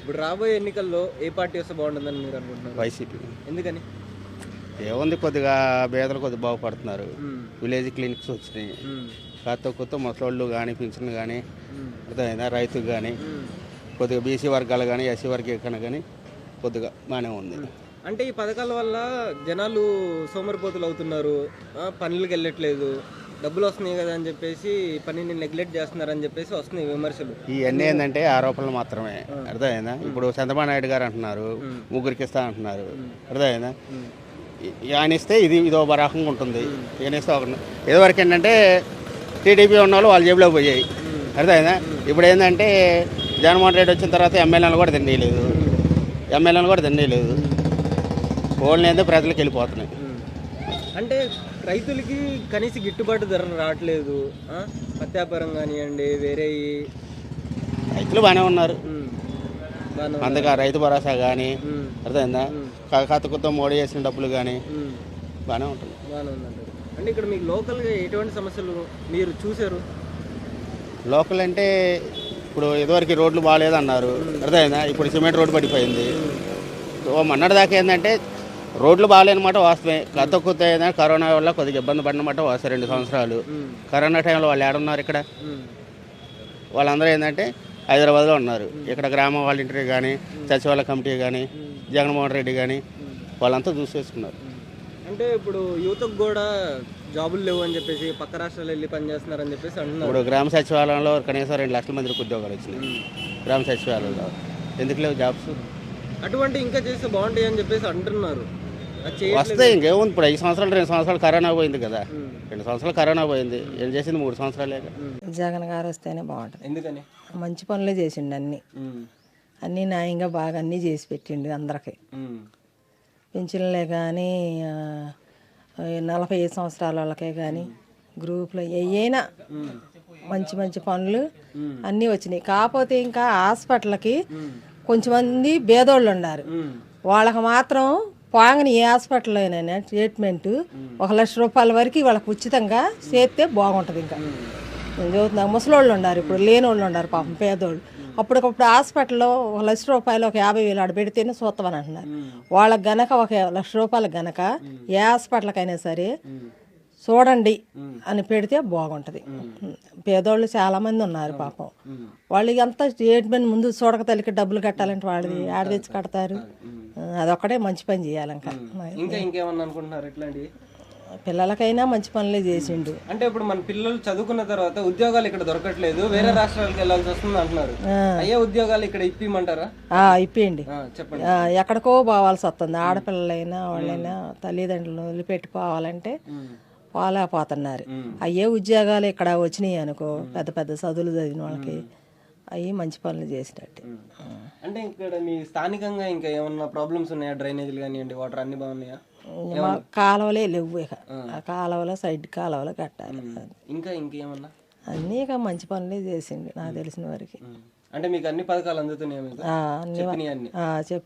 ఇప్పుడు రాబోయే ఎన్నికల్లో ఏ పార్టీ వస్తే బాగుంటుందని మీరు అనుకుంటున్నారు? వైసీపీ. ఎందుకని? ఏముంది, కొద్దిగా పేదలు కొద్దిగా బాగుపడుతున్నారు. మ్మ్. విలేజ్ క్లినిక్స్ వచ్చినాయి. మ్మ్. కొత్త ముసలోళ్ళు కానీ పింఛన్లు కానీ మ్మ్. అర్థమైందా, రైతుకు కానీ మ్మ్. కొద్దిగా బీసీ వర్గాలు కానీ ఎస్సీ వర్గీకరణ కానీ కొద్దిగా బాగానే ఉంది. అంటే ఈ పథకాల వల్ల జనాలు సోమరిపోతులు అవుతున్నారు, పనులకు వెళ్ళట్లేదు, డబ్బులు వస్తున్నాయి కదా అని చెప్పేసి పనిని నెగ్లెక్ట్ చేస్తున్నారని చెప్పేసి వస్తున్నాయి విమర్శలు. ఇవన్నీ ఏంటంటే ఆరోపణలు మాత్రమే. అర్థమైందా? ఇప్పుడు చంద్రబాబు నాయుడు గారు అంటున్నారు ముగ్గురికి ఇస్తా అంటున్నారు. అర్థమైందా? ఆయన ఇస్తే ఇదో రకంగా ఉంటుంది, ఈయన ఇస్తే ఒక ఇదివరకు ఏంటంటే టీడీపీ ఉన్న వాళ్ళ జేబులో పోయాయి. అర్థమైందా? ఇప్పుడు ఏంటంటే జగన్మోహన్ రెడ్డి వచ్చిన తర్వాత ఎమ్మెల్యేలు కూడా తినేయలేదు, ఓన్లీ అయితే ప్రజలకు వెళ్ళిపోతున్నాయి. అంటే రైతులకి కనీస గిట్టుబాటు ధర రావట్లేదు, పత్యాపారం కానివ్వండి, వేరే రైతులు బాగానే ఉన్నారు. అందుకే రైతు భరోసా కానీ అర్థమైందా, కొత్త మోడీ చేసిన డబ్బులు కానీ బాగానే ఉంటుంది. బాగానే ఉందంటారు. అంటే ఇక్కడ మీకు లోకల్గా ఎటువంటి సమస్యలు మీరు చూసారు? లోకల్ అంటే ఇప్పుడు ఇదివరకు రోడ్లు బాగాలేదన్నారు. అర్థమైందా? ఇప్పుడు సిమెంట్ రోడ్డు పడిపోయింది. మొన్నటి దాకా ఏంటంటే రోడ్లు బాగాలేనమాట వాస్తవమే. కొత్త ఏంటంటే కరోనా వల్ల కొద్దిగా ఇబ్బంది పడినమాట వాస్తవం. 2 సంవత్సరాలు కరోనా టైంలో వాళ్ళు ఏడున్నారు? ఇక్కడ వాళ్ళందరూ ఏంటంటే హైదరాబాద్లో ఉన్నారు. ఇక్కడ గ్రామ వాలంటీర్ కానీ సచివాలయ కమిటీ కానీ జగన్మోహన్ రెడ్డి కానీ వాళ్ళంతా చూసేసుకున్నారు. అంటే ఇప్పుడు యువతకు కూడా జాబులు లేవు అని చెప్పేసి పక్క రాష్ట్రాలు వెళ్ళి పనిచేస్తున్నారని చెప్పేసి అంటున్నారు. ఇప్పుడు గ్రామ సచివాలయంలో కనీసం 2 లక్షల మందికి ఉద్యోగాలు వచ్చినాయి. గ్రామ సచివాలయంలో ఎందుకు లేవు జాబ్స్? అటువంటి ఇంకా చేస్తే బాగుంటాయి అని చెప్పేసి అంటున్నారు. వస్తాయి, ఇంకేముంది. ఇప్పుడు 2 సంవత్సరాలు కరోనా పోయింది కదా. 2 సంవత్సరాలు కరోనా పోయింది, ఏం చేసింది? 3 సంవత్సరాలే. జగన్ గారు వస్తేనే బాగుంటుంది. ఎందుకని? మంచి పనులే చేసిండు, అన్నీ న్యాయంగా బాగా అన్నీ చేసి పెట్టిండు అందరికి. పింఛన్లే కానీ 45 సంవత్సరాల వాళ్ళకే కానీ గ్రూపులు ఏయైనా మంచి పనులు అన్నీ వచ్చినాయి. కాకపోతే ఇంకా హాస్పిటల్కి కొంచెం మంది భేదోళ్ళు ఉన్నారు. వాళ్ళకి మాత్రం పోగానే ఏ హాస్పిటల్లో అయినా ట్రీట్మెంట్ 1 లక్ష రూపాయల వరకు వాళ్ళకి ఉచితంగా చేస్తే బాగుంటుంది. ఇంకా నేను చదువుతున్నా, ముసలోళ్ళు ఉన్నారు, ఇప్పుడు లేని వాళ్ళు ఉన్నారు పాపం పేదోళ్ళు. అప్పటికప్పుడు హాస్పిటల్లో 1 లక్ష రూపాయలు, ఒక 50,000 ఆడ పెడితేనే చూస్తామని అంటున్నారు. వాళ్ళకి గనక 1 లక్ష రూపాయలు గనక ఏ హాస్పిటల్కైనా సరే చూడండి అని పెడితే బాగుంటుంది. పేదోళ్ళు చాలామంది ఉన్నారు పాపం. వాళ్ళకి అంతా ట్రీట్మెంట్ ముందు చూడక తల్లికి డబ్బులు కట్టాలంటే వాళ్ళది ఆడ తెచ్చి కడతారు. అదొక్కటే మంచి పని చేయాలి. ఇంకా ఇంకేమన్నా అనుకుంటున్నారు ఇట్లాంటి? పిల్లలకైనా మంచి పనులే చేసిండు. అంటే ఇప్పుడు మన పిల్లలు చదువుకున్న తర్వాత ఉద్యోగాలు ఇక్కడ దొరకట్లేదు, వేరే రాష్ట్రాలకు వెళ్ళాల్సి వస్తుంది అంటున్నారు. అయ్యే ఉద్యోగాలు ఇక్కడ ఇప్పిమంటారా? ఇప్పియండి. చెప్పండి. ఎక్కడికో పోవాల్సి వస్తుంది. ఆడపిల్లలైనా వాళ్ళైనా తల్లిదండ్రులు వదిలిపెట్టిపోవాలంటే పోలేకపోతున్నారు. అయ్యే ఉద్యోగాలు ఇక్కడ వచ్చినాయి అనుకో, పెద్ద చదువులు చదివిన వాళ్ళకి అవి మంచి పనులు చేసినట్టు. అంటే ఇక్కడ మీ స్థానికంగా ఇంకా ఏమన్నా ప్రాబ్లమ్స్ ఉన్నాయా? డ్రైనేజీలు కానివ్వండి, వాటర్ అన్ని బాగున్నాయా? కాలువలే లేవు. ఇక ఆ కాలువలో సైడ్ కాలువలో కట్టాలి. ఇంకా ఇంకేమన్నా? అన్నీ ఇక మంచి పనులే చేసిండు నాకు తెలిసిన వరకు. అంటే మీకు అన్ని పథకాలు అందుతున్నాయి?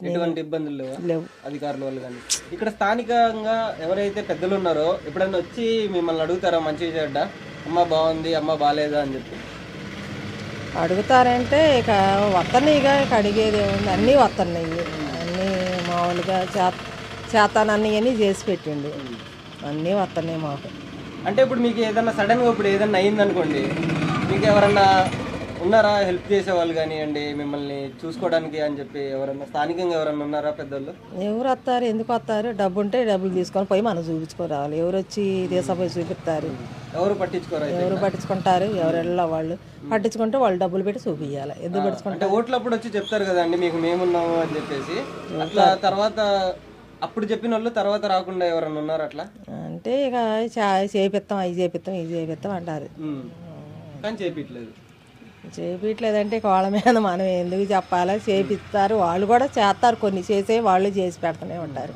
ఎటువంటి ఇబ్బందులు లేవు అధికారుల వల్ల కానీ? ఇక్కడ స్థానికంగా ఎవరైతే పెద్దలు ఉన్నారో ఎప్పుడన్నా వచ్చి మిమ్మల్ని అడుగుతారా మంచిగా చెడ్డ, అమ్మ బాగుంది, అమ్మ బాగాలేదా అని చెప్పి? అడుగుతారంటే ఇక వస్తున్నాయిగా, ఇక అడిగేది ఏముంది, అన్నీ వస్తున్నాయి. అన్నీ మామూలుగా చేతానన్నీ చేసి పెట్టిండు, అన్నీ వస్తున్నాయి మాకు. అంటే ఇప్పుడు మీకు ఏదన్నా సడన్గా ఇప్పుడు ఏదన్నా అయిందనుకోండి, మీకు ఎవరన్నా ఉన్నారా హెల్ప్ చేసేవాళ్ళు కానివ్వండి, మిమ్మల్ని చూసుకోవడానికి అని చెప్పి ఎవరన్నా స్థానికంగా ఎవరన్నా ఉన్నారా పెద్దలు? ఎవరు వస్తారు? ఎందుకు వస్తారు? డబ్బు ఉంటే డబ్బులు తీసుకొని పోయి మనం చూపించుకోరావాలి. ఎవరు వచ్చి దేశపోయి చూపిస్తారు? ఎవరు పట్టించుకోరు. ఎవరు పట్టించుకుంటారు? ఎవరెళ్ళ వాళ్ళు పట్టించుకుంటే వాళ్ళు డబ్బులు పెట్టి చూపించాలి. ఎందుకు పట్టించుకుంటే ఓట్లప్పుడు వచ్చి చెప్తారు కదండి మీకు మేమున్నాము అని చెప్పేసి, అట్లా తర్వాత అప్పుడు చెప్పిన వాళ్ళు తర్వాత రాకుండా ఎవరన్నా ఉన్నారు అట్లా? అంటే ఇక చేపిస్తాం, అవి చేపిస్తాం, ఇది చేపిస్తాం అంటారు, కానీ చేపించలేదు. చేపించలేదంటే వాళ్ళ మీద మనం ఎందుకు చెప్పాలి? చేపిస్తారు, వాళ్ళు కూడా చేస్తారు, కొన్ని చేసే వాళ్ళు చేసి పెడుతూనే ఉంటారు.